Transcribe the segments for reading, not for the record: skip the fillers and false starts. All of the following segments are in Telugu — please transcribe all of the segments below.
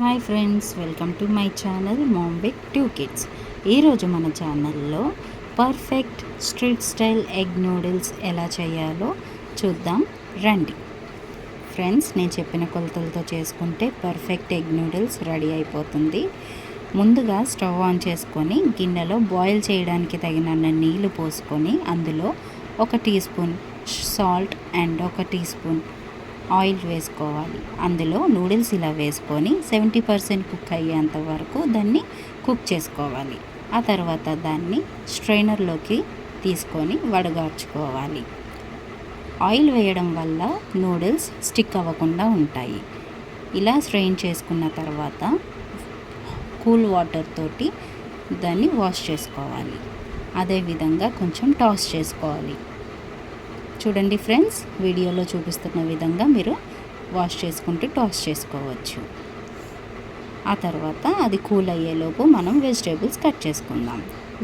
Hi friends, welcome to my channel ma'am with 2 kids. ఈరోజు మన ఛానల్లో perfect street style egg noodles ఎలా చేయాలో చూద్దాం రండి. ఫ్రెండ్స్, నేను చెప్పిన కొలతలతో చేసుకుంటే పర్ఫెక్ట్ ఎగ్ నూడిల్స్ రెడీ అయిపోతుంది. ముందుగా స్టవ్ ఆన్ చేసుకొని గిన్నెలో బాయిల్ చేయడానికి తగినన్ని నీళ్లు పోసుకొని అందులో 1 teaspoon salt and 1 teaspoon oil వేసుకోవాలి. అందులో నూడిల్స్ ఇలా వేసుకొని 70% కుక్ అయ్యేంత వరకు దాన్ని కుక్ చేసుకోవాలి. ఆ తర్వాత దాన్ని స్ట్రైనర్లోకి తీసుకొని వడగార్చుకోవాలి. ఆయిల్ వేయడం వల్ల నూడిల్స్ స్టిక్ అవ్వకుండా ఉంటాయి. ఇలా స్ట్రెయిన్ చేసుకున్న తర్వాత కూల్ వాటర్ తోటి దాన్ని వాష్ చేసుకోవాలి. అదేవిధంగా కొంచెం టాస్ చేసుకోవాలి. చూడండి ఫ్రెండ్స్, వీడియోలో చూపిస్తున్న విధంగా మీరు వాష్ చేసుకుంటూ టాస్ చేసుకోవచ్చు. ఆ తర్వాత అది కూల్ అయ్యేలోపు మనం వెజిటేబుల్స్ కట్ చేసుకుందాం.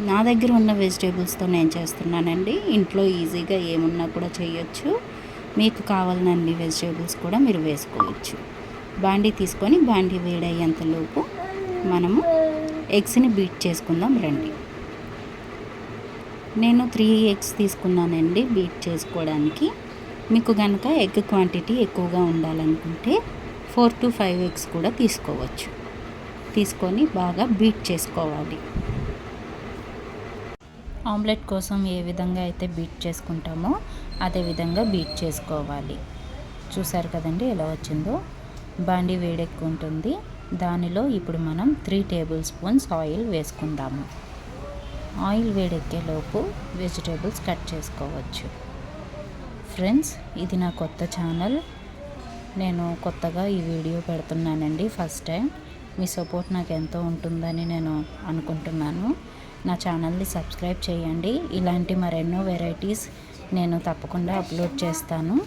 నా దగ్గర ఉన్న వెజిటేబుల్స్తో నేను చేస్తున్నానండి. ఇంట్లో ఈజీగా ఏమున్నా కూడా చేయొచ్చు. మీకు కావాలన్ని వెజిటేబుల్స్ కూడా మీరు వేసుకోవచ్చు. బాండీ తీసుకొని బాండీ వేడయ్యేంతలోపు మనము ఎగ్స్ని బీట్ చేసుకుందాం రండి. నేను 3 ఎగ్స్ తీసుకున్నానండి బీట్ చేసుకోవడానికి. మీకు కనుక ఎగ్ క్వాంటిటీ ఎక్కువగా ఉండాలనుకుంటే 4 to 5 ఎగ్స్ కూడా తీసుకోవచ్చు. తీసుకొని బాగా బీట్ చేసుకోవాలి. ఆమ్లెట్ కోసం ఏ విధంగా అయితే బీట్ చేసుకుంటామో అదే విధంగా బీట్ చేసుకోవాలి. చూసారు కదండి ఎలా వచ్చిందో. బాండీ వేడెక్కుంటుంది. దానిలో ఇప్పుడు మనం 3 టేబుల్ స్పూన్స్ ఆయిల్ వేసుకుందాము. ఆయిల్ వేడెక్కేలోపు వెజిటేబుల్స్ కట్ చేసుకోవచ్చు. ఫ్రెండ్స్, ఇది నా కొత్త ఛానల్. నేను కొత్తగా ఈ వీడియో పెడుతున్నానండి. First time. మీ సపోర్ట్ నాకు ఎంతో ఉంటుందని నేను అనుకుంటున్నాను. నా ఛానల్ని సబ్స్క్రైబ్ చేయండి. ఇలాంటి మరెన్నో వెరైటీస్ నేను తప్పకుండా అప్లోడ్ చేస్తాను.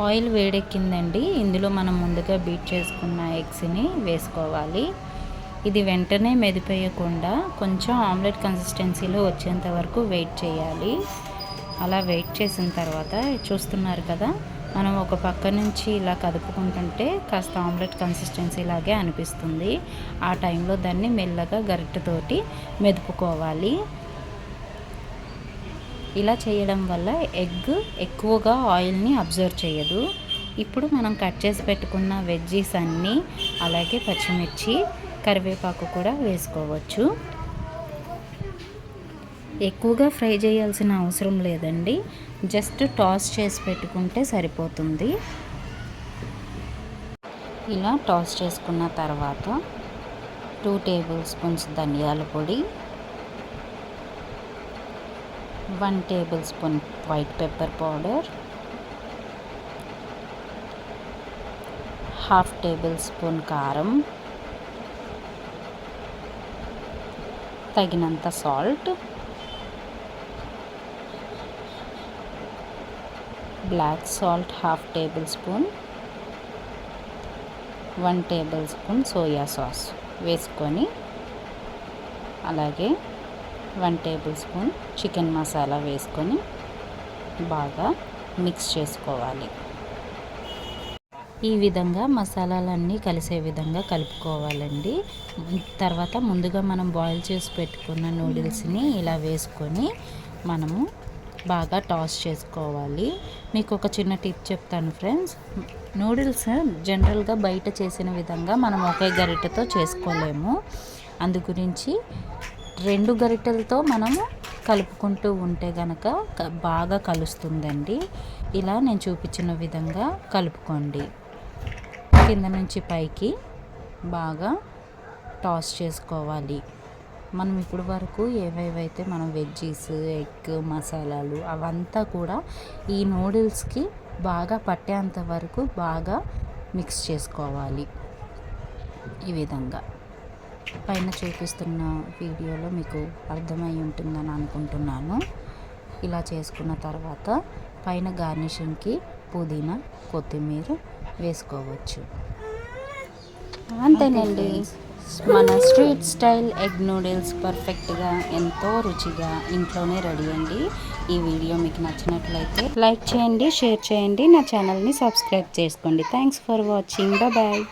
ఆయిల్ వేడెక్కిందండి. ఇందులో మనం ముందుగా బీట్ చేసుకున్న ఎగ్స్ని వేసుకోవాలి. ఇది వెంటనే మెదిపేయకుండా కొంచెం ఆమ్లెట్ కన్సిస్టెన్సీలో వచ్చేంత వరకు వెయిట్ చేయాలి. అలా వెయిట్ చేసిన తర్వాత చూస్తున్నారు కదా, మనం ఒక పక్క నుంచి ఇలా కదుపుకుంటుంటే కాస్త ఆమ్లెట్ కన్సిస్టెన్సీ లాగే అనిపిస్తుంది. ఆ టైంలో దాన్ని మెల్లగా గరిటెతోటి మెదుపుకోవాలి. ఇలా చేయడం వల్ల ఎగ్ ఎక్కువగా ఆయిల్ని అబ్జర్వ్ చేయదు. ఇప్పుడు మనం కట్ చేసి పెట్టుకున్న వెజ్జీస్ అన్నీ, అలాగే పచ్చిమిర్చి, కరివేపాకు కూడా వేసుకోవచ్చు. ఎక్కువగా ఫ్రై చేయాల్సిన అవసరం లేదండి. జస్ట్ టాస్ చేసి పెట్టుకుంటే సరిపోతుంది. ఇలా టాస్ చేసుకున్న తర్వాత 2 టేబుల్ స్పూన్స్ ధనియాల పొడి, 1 table spoon white pepper powder, 1/2 table spoon కారం, తగినంత salt, black salt 1/2 table spoon, 1 table spoon soya sauce వేసుకొని, అలాగే 1 టేబుల్ స్పూన్ చికెన్ మసాలా వేసుకొని బాగా మిక్స్ చేసుకోవాలి. ఈ విధంగా మసాలాలన్నీ కలిసే విధంగా కలుపుకోవాలండి. తర్వాత ముందుగా మనం బాయిల్ చేసి పెట్టుకున్న నూడిల్స్ని ఇలా వేసుకొని మనము బాగా టాస్ చేసుకోవాలి. మీకు ఒక చిన్న టిప్ చెప్తాను ఫ్రెండ్స్. నూడిల్స్ జనరల్గా బయట చేసిన విధంగా మనం ఒకే గరిటెతో చేసుకోలేము. అందు గురించి 2 గరిటెలతో మనము కలుపుకుంటూ ఉంటే కనుక బాగా కలుస్తుందండి. ఇలా నేను చూపించిన విధంగా కలుపుకోండి. కింద నుంచి పైకి బాగా టాస్ చేసుకోవాలి. మనం ఇప్పుడు వరకు ఏవేవైతే మనం వెజ్జీస్, ఎగ్ మసాలాలు అవంతా కూడా ఈ నూడిల్స్కి బాగా పట్టేంత వరకు బాగా మిక్స్ చేసుకోవాలి. ఈ విధంగా పైన చూపిస్తున్న వీడియోలో మీకు అర్థమై ఉంటుందని అనుకుంటున్నాను. ఇలా చేసుకున్న తర్వాత పైన గార్నిషింగ్కి పుదీనా, కొత్తిమీర వేసుకోవచ్చు. అంతేనండి, మన స్ట్రీట్ స్టైల్ ఎగ్ నూడిల్స్ పర్ఫెక్ట్గా ఎంతో రుచిగా ఇంట్లోనే రెడీ అండి. ఈ వీడియో మీకు నచ్చినట్లయితే లైక్ చేయండి, షేర్ చేయండి, నా ఛానల్ని సబ్స్క్రైబ్ చేసుకోండి. Thanks for watching. బాయ్.